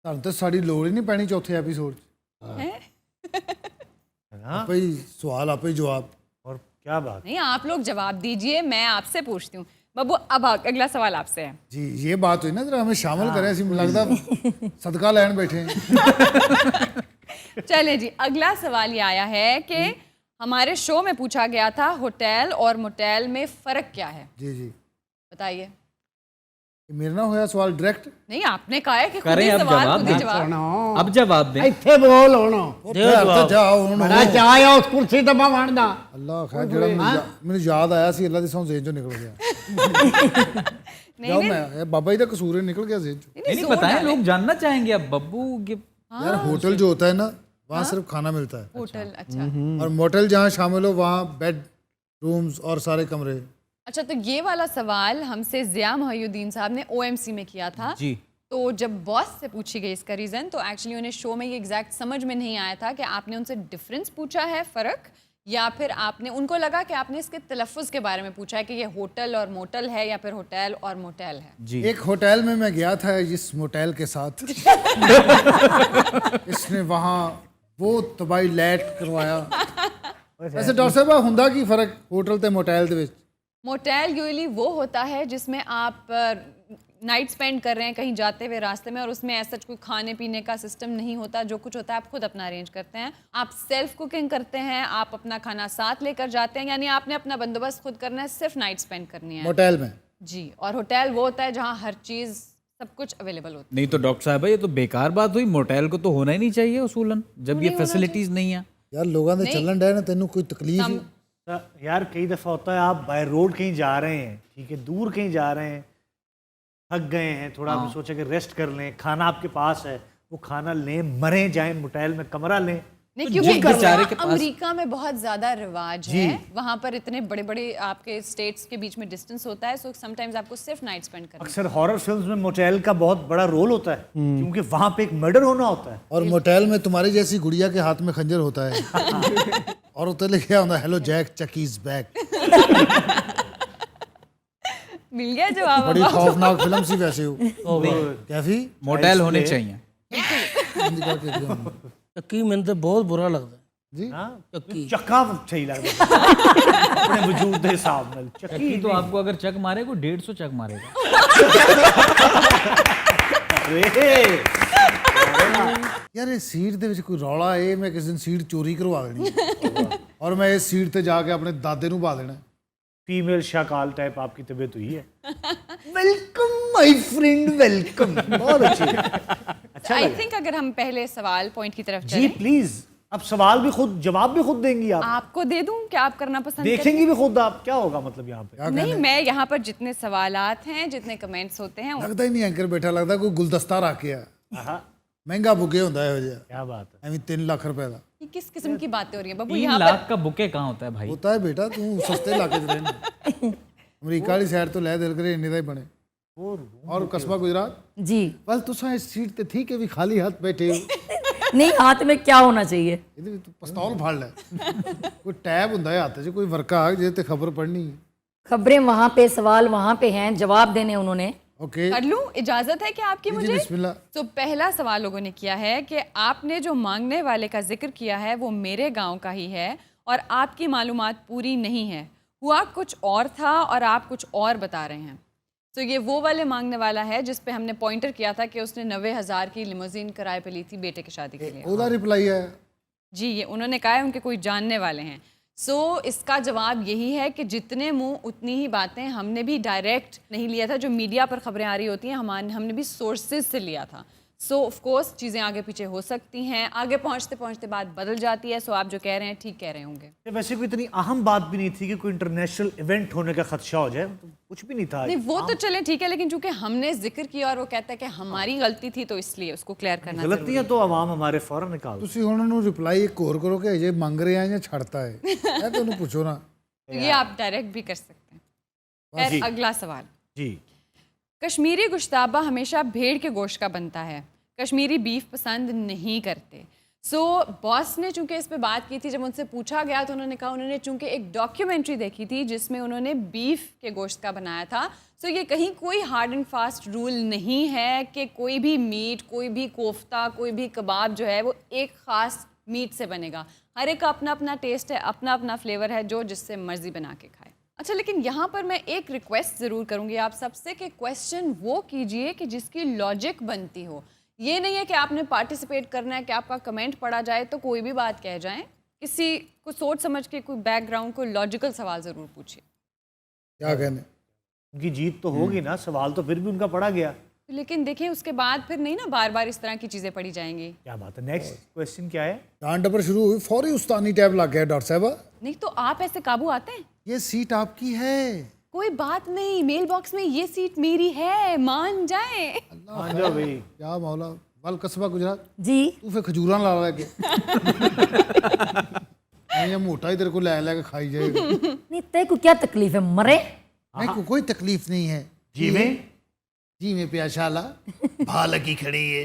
ਤੁਹਾਨੂੰ ਤਾਂ ਸਾਡੀ ਲੋੜ ਹੀ ਨਹੀਂ ਪੈਣੀ ਚੌਥੇ ਐਪੀਸੋਡ 'ਚ आपे ही सवाल आपे ही जवाब। और क्या बात। नहीं, आप लोग जवाब दीजिए, मैं आपसे पूछती हूँ। बब्बू, अब अगला सवाल आपसे है। जी ये बात हुई ना, जरा हमें शामिल करें, ऐसी लगता सदका लैन बैठे हैं। चले जी, अगला सवाल ये आया है कि हमारे शो में पूछा गया था होटल और मोटेल में फ़र्क क्या है। जी जी बताइए। मेरा ना होया सवाल डायरेक्ट नहीं, आपने कहा है कि खुद करें ही अब सवाल जवाब खुद ही दें। जवाब। अब जवाब दें। ਇੱਥੇ ਬੋਲ ਹੁਣ तो जाओ हुण। ਬੜਾ ਚਾਹਿਆ ਉਸ ਕੁਰਸੀ ਤੇ ਮੈਂ ਵੜਦਾ अल्लाह खैर जेड़ा मैनू याद आया सी अल्लाह दी सौं जेन चों निकल गया। जाओ मैं ये बाबा जी दा कसूर है, निकल गया जेन चों। नहीं बताएं, लोग जानना चाहेंगे अब बब्बू के। यार होटल जो होता है ना वहाँ सिर्फ खाना मिलता है, होटल, अच्छा और मोटेल जहाँ शामिल हो वहाँ बेड रूम्स और सारे कमरे। अच्छा, तो ये वाला सवाल हमसे ज़िया मोहिउद्दीन साहब ने OMC में किया था। जी। तो जब बॉस से पूछी गई इसका रीज़न, तो एक्चुअली उन्हें शो में ये एग्जैक्ट समझ में नहीं आया था कि आपने उनसे डिफरेंस पूछा है, फ़र्क, या फिर आपने उनको लगा कि आपने इसके तलफ़ुज़ के बारे में पूछा है कि ये होटल और मोटल है या फिर होटल और मोटेल है। जी। एक होटल में मैं गया था इस मोटेल के साथ। इसने वहाँ वो तबाही लैट करवाया। वैसे डॉक्टर साहब हुंदा की फर्क होटल ते मोटेल दे विच? मोटेल यूजली वो होता है जिसमें आप नाइट स्पेंड कर रहे हैं कहीं जाते हुए रास्ते में, और उसमें ऐसा कोई खाने पीने का सिस्टम नहीं होता। जो कुछ होता है आप खुद अपना अरेंज करते हैं, आप सेल्फ कुकिंग करते हैं, आप अपना खाना साथ लेकर जाते हैं, यानी आपने अपना बंदोबस्त खुद करना है, सिर्फ नाइट स्पेंड करनी है मोटेल में। जी। और होटल वो होता है जहाँ हर चीज़ सब कुछ अवेलेबल होता नहीं तो डॉक्टर साहब ये तो बेकार बात हुई, मोटेल को तो होना ही नहीं चाहिए उसूलन जब ये फैसिलिटीज नहीं है। यार लोगों ने चलन डे ना, तेनू कोई तकलीफ ही? यार कई दफ़ा होता है आप बाय रोड कहीं जा रहे हैं, ठीक है, दूर कहीं जा रहे हैं, थक गए हैं थोड़ा, आपने सोचा कि रेस्ट कर लें, खाना आपके पास है, वो खाना लें, मरें जाएं, मोटेल में कमरा लें। नहीं, तो क्योंकि जिस बेचारे के पास- अमेरिका में बहुत ज़्यादा रिवाज है, वहाँ पर इतने बड़े बड़े आपके स्टेट्स के बीच में डिस्टेंस होता है, सो समटाइम्स आपको सिर्फ नाइट स्पेंड करना है। अक्सर हॉरर फिल्म्स में मोटेल का बहुत बड़ा रोल होता है, क्योंकि वहाँ पे एक मर्डर होना होता है। और मोटेल में तुम्हारी जैसी गुड़िया के हाथ में खंजर होता है और उतर लिखा होता है hello Jack Chucky is back. मिल गया जवाब। बड़ी खौफनाक फिल्म सी वैसे हो कैफी मोटेल होने चाहिए। ਚੱਕੀ ਮੈਨੂੰ ਤੇ ਬਹੁਤ ਬੁਰਾ ਲੱਗਦਾ जी ਚੱਕੀ चक्का सही लगता है अपने वजूद के हिसाब नाल। चक्की तो आपको अगर चक मारे को 150 चक मारेगा। यार ये सीट दे विच कोई रौला है, मैं किस दिन सीट चोरी करवा देनी है और मैं इस सीट ते जाके अपने दादे नू पा देना है। फीमेल शाकाल टाइप आपकी तबीयत हुई है। Welcome my friend, welcome. बहुत अच्छी। अच्छा आई थिंक अगर हम पहले सवाल पॉइंट की तरफ जी चलें, प्लीज। अब सवाल भी खुद, जवाब भी खुद देंगी आप, आपको दे दूं क्या आप करना पसंद देखेंगी भी खुद आप, क्या होगा मतलब यहाँ पे? करें? नहीं, मैं यहाँ पर जितने सवालात हैं, जितने कमेंट्स होते हैं, लगता ही नहीं एंकर बैठा, लगता कोई गुलदस्ता रख के आ आहा, महंगा बुके होंदा है हो जा क्या बात है। एवं 3 लाख रुपए का ये किस किस्म की बातें हो रही हैं बब्बू 3 यहाँ लाख का बुके कहाँ होता है भाई? होता है बेटा, तू सस्ते इलाके च रहना। अमेरिका वाली साइड तो लै दिल करे इन्ने दा ही बने। और कस्बा गुजरात जी बस तुसा इस सीट ते थी कि भी खाली हाथ बैठे हो। नहीं, हाथ में क्या होना चाहिए? ਇਹਦੇ ਵਿੱਚ ਤੂੰ ਪਿਸਤੌਲ ਫੜ ਲੈ। ਕੋਈ ਟੈਬ ਹੁੰਦਾ ਹੈ ਹੱਥ 'ਚ, ਕੋਈ ਵਰਕਾ ਜਿਹਦੇ ਤੇ ਖਬਰ ਪੜਨੀ ਹੈ। खबरें वहाँ पे, सवाल वहाँ पे हैं, जवाब देने उन्होंने। ओके कर लूं, इजाजत है कि आपकी जी मुझे? बिस्मिल्लाह। तो पहला सवाल लोगों ने किया है कि आपने जो मांगने वाले का जिक्र किया है वो मेरे गांव का ही है और आपकी मालूमात पूरी नहीं है, हुआ कुछ और था और आप कुछ और बता रहे हैं। तो ये वो वाले मांगने वाला है जिस पे हमने पॉइंटर किया था कि उसने 90,000 की लिमोजीन किराए पे ली थी बेटे की शादी के लिए। ਉਹਦਾ रिप्लाई है जी, ये उन्होंने कहा है उनके कोई जानने वाले हैं। सो इसका जवाब यही है कि जितने मुंह उतनी ही बातें, हमने भी डायरेक्ट नहीं लिया था, जो मीडिया पर खबरें आ रही होती हैं हमने भी सोर्सेज से लिया था। सो ऑफ कोर्स चीज़ें आगे पीछे हो सकती हैं, आगे पहुंचते पहुंचते बात बदल जाती है। सो आप जो कह रहे हैं ठीक कह रहे होंगे। ये वैसे कोई इतनी अहम बात भी नहीं थी कि कोई इंटरनेशनल इवेंट होने का खदशा हो जाए, तो कुछ भी नहीं था। नहीं वो तो चलें ठीक है, लेकिन चूंकि हमने जिक्र किया और वो कहता है कि हमारी गलती थी, तो इसलिए उसको क्लियर करना जरूरी गलतियां तो आवाम हमारे फौरन निकाल। ਤੁਸੀਂ ਹੁਣ ਉਹਨੂੰ ਰਿਪਲਾਈ ਇੱਕ ਹੋਰ ਕਰੋ ਕਿ ਅਜੇ ਮੰਗ ਰਿਹਾ ਜਾਂ ਛੱਡਤਾ ਹੈ। ਇਹ ਤੁਹਾਨੂੰ ਪੁੱਛੋ ਨਾ। है। तो ये आप डायरेक्ट भी कर सकते हैं। खैर, अगला सवाल। जी कश्मीरी गुश्ताबा हमेशा भेड़ के गोश्त का बनता है, कश्मीरी बीफ पसंद नहीं करते। सो बॉस ने चूंकि इस पे बात की थी, जब उनसे पूछा गया तो उन्होंने कहा उन्होंने चूंकि एक डॉक्यूमेंट्री देखी थी जिसमें उन्होंने बीफ के गोश्त का बनाया था। सो ये कहीं कोई हार्ड एंड फास्ट रूल नहीं है कि कोई भी मीट, कोई भी कोफ्ता, कोई भी कबाब जो है वो एक ख़ास मीट से बनेगा। हर एक का अपना अपना टेस्ट है, अपना अपना फ्लेवर है, जो जिससे मर्जी बना के खाए। अच्छा, लेकिन यहाँ पर मैं एक रिक्वेस्ट ज़रूर करूँगी आप सबसे कि क्वेश्चन वो कीजिए कि जिसकी लॉजिक बनती हो। ये नहीं है कि आपने पार्टिसिपेट करना है कि आपका कमेंट पढ़ा जाए तो कोई भी बात कह जाएं। किसी को सोच समझ के, कोई बैकग्राउंड, कोई लॉजिकल सवाल ज़रूर पूछिए। क्या कहने, उनकी जीत तो होगी ना, सवाल तो फिर भी उनका पड़ा गया। लेकिन देखिए उसके बाद फिर नहीं ना बार बार इस तरह की चीज़ें पढ़ी जाएंगी। क्या बात है, नेक्स्ट क्वेश्चन क्या है? डांट डबर शुरू हुई, फौरी उस्तानी टैब लग गया डॉक्टर साहब। नहीं तो आप ऐसे काबू आते हैं? ये सीट आपकी है। कोई बात नहीं, मेल बॉक्स में ये सीट मेरी है, मान जाए। मान जाओ भाई। क्या मौला, वल कस्बा गुजरात, जी तू फिर खजूरा ला लगे ये मोटा ही तेरे को ले के खाई जाएगा। नहीं, तेरे को क्या तकलीफ है, मरे? नहीं को कोई तकलीफ नहीं है जी में प्याशाला भा लगी खड़ी है।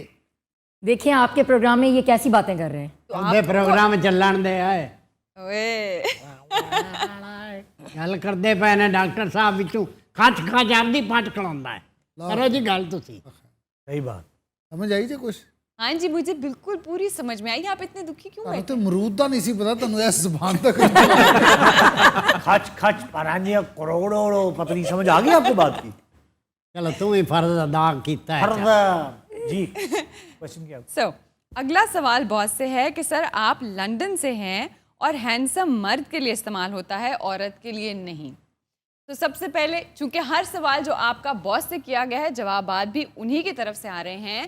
देखिए आपके प्रोग्राम में ये कैसी बातें कर रहे हैं। ਉਹਦੇ ਪ੍ਰੋਗਰਾਮ ਚੱਲਣ ਦੇ ਆਏ ओए ਗੱਲ ਕਰਦੇ ਪਏ ਨੇ ਡਾਕਟਰ ਸਾਹਿਬ ਵਿੱਚੋਂ ਖੱਚ ਖੱਚ ਆਪਦੀ ਪੱਟ ਖਲਾਉਂਦਾ ਹੈ। ਕਰੋ ਜੀ ਗੱਲ ਤੁਸੀਂ। सही बात। समझ आई जे कुछ? हाँ जी, मुझे बिल्कुल पूरी समझ में आई। आप इतने दुखी क्यों ਤੁਹਾਨੂੰ बैठे? ਤੇ ਅਮਰੂਦ ਦਾ ਨਹੀਂ ਸੀ ਪਤਾ, ਤੁਹਾਨੂੰ ਇਸ ਜ਼ਬਾਨ ਤੱਕ खच खच परानिया करोड़ों पत्नी, समझ आ गई आपको बात की? ਚਲੋ ਤੂੰ ਵੀ ਫਰਜ਼ ਅਦਾ ਕੀਤਾ ਹੈ। फर्ज जी, क्वेश्चन क्या? सो अगला सवाल बॉस से है कि सर आप लंदन से हैं और हैंडसम मर्द के लिए इस्तेमाल होता है, औरत के लिए नहीं। तो सबसे पहले, चूंकि हर सवाल जो आपका बॉस से किया गया है, जवाबात भी उन्हीं की तरफ से आ रहे हैं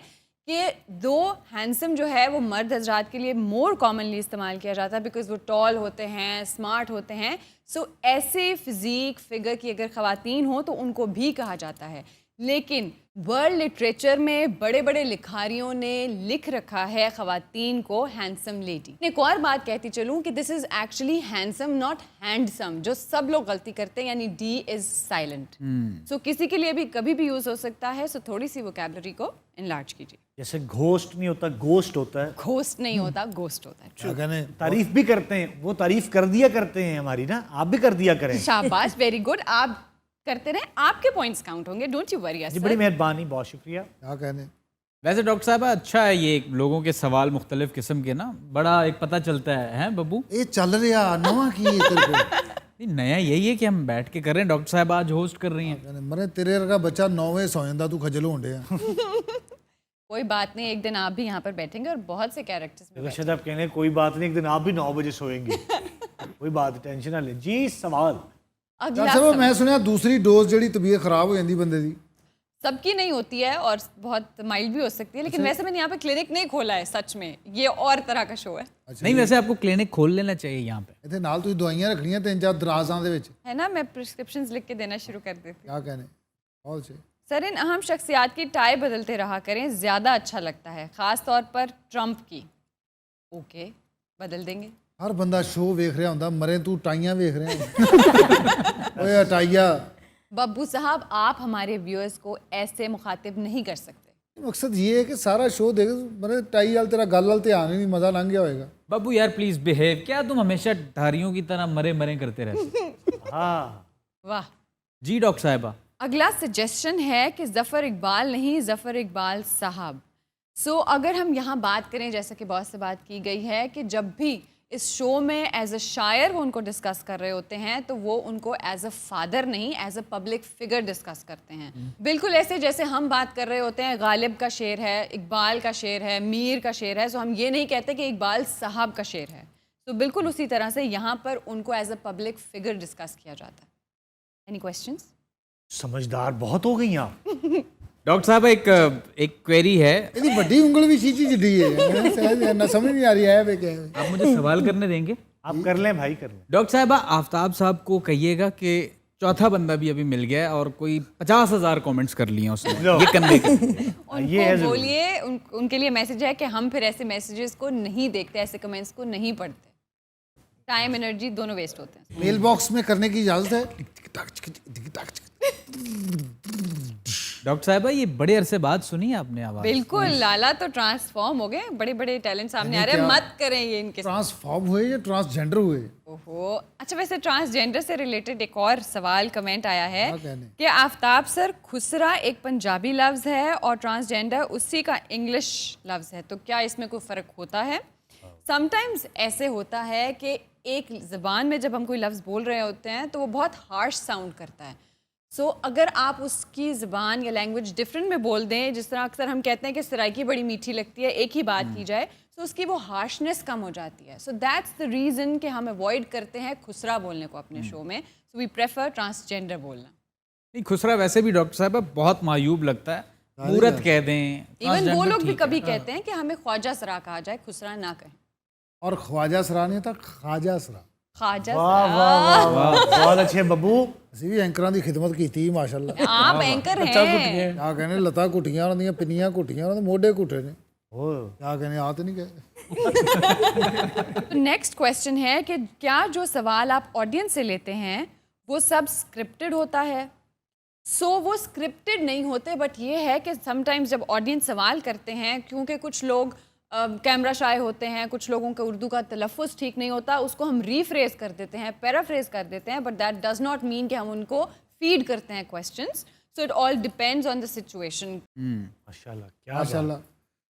कि दो हैंडसम जो है वो मर्द हजरात के लिए मोर कॉमनली इस्तेमाल किया जाता है बिकॉज वो टॉल होते हैं, स्मार्ट होते हैं। सो ऐसे फिजिक फिगर की अगर ख़वातीन हो तो उनको भी कहा जाता है। लेकिन वर्ल्ड लिटरेचर में बड़े बड़े लिखारियों ने लिख रखा है ख़वातीन को हैंडसम लेडी। एक और बात कहती चलूँ कि this is actually handsome not handsome, जो सब लोग गलती करते हैं, यानी डी इज़ साइलेंट। सो किसी के लिए भी कभी भी यूज़ हो सकता है। सो थोड़ी सी वोकैबलरी को इनलार्ज कीजिए। जैसे घोस्ट नहीं होता, गोस्ट होता है। घोस्ट नहीं होता, घोस्ट होता है। क्या कहने, तारीफ भी करते हैं, वो तारीफ कर दिया करते हैं हमारी ना, आप भी कर दिया करें। शाबाश, वेरी गुड। आप करते रहे, आपके पॉइंट्स काउंट होंगे, डोंट यू वरी। जी बड़ी मेहरबानी, बहुत शुक्रिया। क्या कहने। वैसे डॉक्टर साहब अच्छा है ये लोगों के सवाल मुख्तलिफ किस्म के ना, बड़ा एक पता चलता है, हैं बब्बू? ये चल रहा नवा की है तेरे को। नहीं, नया यही है कि हम बैठ के कर रहे हैं, डॉक्टर साहब आज होस्ट कर रही हैं। कहने, मरे तेरे वर्गा बच्चा 9 बजे सौ ਜਾਂਦਾ, तू खजल होंडे कोई बात नहीं, एक दिन आप भी यहाँ पर बैठेंगे और बहुत से कैरेक्टर्स में शायद आप कहने कोई बात नहीं, एक दिन आप भी 9 बजे सोएंगे। कोई बात, टेंशन ना ले जी। सवाल अगला डॉक्टर साहब, सवाल। मैं सुनया दूसरी डोज जड़ी तबीयत खराब हो जाती बंदे दी। सबकी नहीं होती है और बहुत माइल्ड भी हो सकती है, लेकिन वैसे मैंने यहाँ पे क्लिनिक नहीं खोला है, सच में ये और तरह का शो है। नहीं, वैसे आपको क्लिनिक खोल लेना चाहिए यहाँ पे। ਇੱਥੇ ਨਾਲ ਤੁਸੀਂ ਦਵਾਈਆਂ ਰੱਖਣੀਆਂ 3-4 ਦਰਾਜ਼ਾਂ ਦੇ ਵਿੱਚ। है ना, मैं प्रिस्क्रिप्शंस लिख के देना शुरू कर देती हूँ। क्या कहने, और से सर, इन अहम शख्सियात की टाई बदलते रहा करें, ज़्यादा अच्छा लगता है, ख़ास तौर पर ट्रंप की। ओके, बदल देंगे। हर बंदा शो वेख रहा ਹੁੰਦਾ, मरे तू टाइयां वेख रहे हैं। ओए टाइया, बब्बू साहब, आप हमारे व्यूअर्स को ऐसे मुखातिब नहीं कर सकते। मकसद ये है कि सारा शो देख, मरे टाई वाल तेरा गल वाल ध्यान ही नहीं, मजा लंघ गया होएगा। बब्बू यार प्लीज बिहेव, क्या तुम हमेशा धारियों की तरह मरे मरे करते रहते? हाँ, वाह। जी डॉक्टर साहिबा। अगला सजेशन है कि ज़फ़र इकबाल नहीं, ज़फ़र इकबाल साहब। सो अगर हम यहाँ बात करें, जैसा कि बहुत से बात की गई है कि जब भी इस शो में एज अ शायर वो उनको डिस्कस कर रहे होते हैं तो वो उनको एज अ फादर नहीं, as a public figure discuss करते हैं। बिल्कुल ऐसे जैसे हम बात कर रहे होते हैं, गालिब का शेर है, इकबाल का शेर है, मीर का शेर है, सो हम ये नहीं कहते कि इकबाल साहब का शेर है। तो बिल्कुल उसी तरह से यहाँ पर उनको as a public figure discuss किया जाता है। Any questions? समझदार बहुत हो गई आप। डॉक्टर साहब एक क्वेरी है। ਇਹਦੀ ਵੱਡੀ ਉਂਗਲ ਵੀ ਚੀਚੀ ਜਿੱਡੀ है, शायद ना समझ नहीं आ रही है वे क्या है। आप मुझे सवाल करने देंगे? आप कर लें भाई, कर लें। डॉक्टर साहबा, आफ्ताब साहब को कहिएगा कि चौथा बंदा भी अभी मिल गया है और कोई 50,000 कमेंट्स कर लिए हैं उसने ये करने के लिए। उनको बोलिए, उनके लिए मैसेज है कि हम फिर ऐसे मैसेजेस को नहीं देखते, ऐसे कमेंट्स को नहीं पढ़ते। टाइम एनर्जी दोनों वेस्ट होते हैं। मेल बॉक्स में करने की इजाजत है। डॉक्टर साहबा ये बड़े अरसे बाद सुनी आपने आवाज? बिल्कुल, लाला तो ट्रांसफॉर्म हो गए, बड़े बड़े टैलेंट सामने आ रहे हैं, मत करें ये इनके साथ। ट्रांसफॉर्म हुए या ट्रांसजेंडर हुए? ओहो, अच्छा वैसे ट्रांसजेंडर से रिलेटेड एक और सवाल कमेंट आया है क्या कहने? कि आफ्ताब सर, खुसरा एक पंजाबी लफ्ज़ है और ट्रांसजेंडर उसी का इंग्लिश लफ्ज़ है, तो क्या इसमें कोई फ़र्क होता है? समटाइम्स ऐसे होता है कि एक ज़बान में जब हम कोई लफ्ज़ बोल रहे होते हैं तो वो बहुत हार्श साउंड करता है। सो अगर आप उसकी ज़बान या लैंग्वेज डिफरेंट में बोल दें, जिस तरह अक्सर हम कहते हैं कि सराइकी बड़ी मीठी लगती है, एक ही बात की जाए, तो उसकी वो हार्शनेस कम हो जाती है। सो दैट्स द रीज़न कि हम अवॉइड करते हैं खुसरा बोलने को अपने शो में। सो वी प्रेफर ट्रांसजेंडर बोलना। नहीं, खुसरा वैसे भी डॉक्टर साहब बहुत मायूब लगता है, मूरत कह दें। इवन वो transgender लोग भी ठीक है। कभी कहते हैं कि हमें ख्वाजा सरा कहा जाए, खुसरा ना कहें। और ख्वाजा सरा नहीं था, खाजा सरा। ख्वाजा वाह सरा। वाह वाह वाह, बहुत अच्छे बब्बू। ਅਸੀਂ ਵੀ ਐਂਕਰਾਂ ਦੀ ਖਿਦਮਤ ਕੀਤੀ ਮਾਸ਼ਾਅੱਲਾ। आप एंकर हैं। ਕਿਆ ਕਹਿੰਦੇ, ਲੱਤਾਂ ਘੁੱਟੀਆਂ ਉਹਨਾਂ ਦੀਆਂ, ਪਿੰਨੀਆਂ ਘੁੱਟੀਆਂ ਉਹਨਾਂ ਦੇ, ਮੋਢੇ ਘੁੱਟੇ ਨੇ। ओ, ਕਿਆ ਕਹਿੰਦੇ, ਆ ਤੇ ਨਹੀਂ ਗਏ। नेक्स्ट क्वेश्चन है कि क्या जो सवाल आप ऑडियंस से लेते हैं वो सब स्क्रिप्टेड होता है? सो वो स्क्रिप्टेड नहीं होते, बट ये है कि समटाइम्स जब ऑडियंस सवाल करते हैं, क्योंकि कुछ लोग कैमरा शाय होते हैं, कुछ लोगों का उर्दू का तलफ़ुज़ ठीक नहीं होता, उसको हम रीफ्रेज कर देते हैं, पैराफ्रेज कर देते हैं, but that does not mean कि हम उनको फीड करते हैं questions. So it all depends on the situation. माशाल्लाह क्या माशाअल्लाह।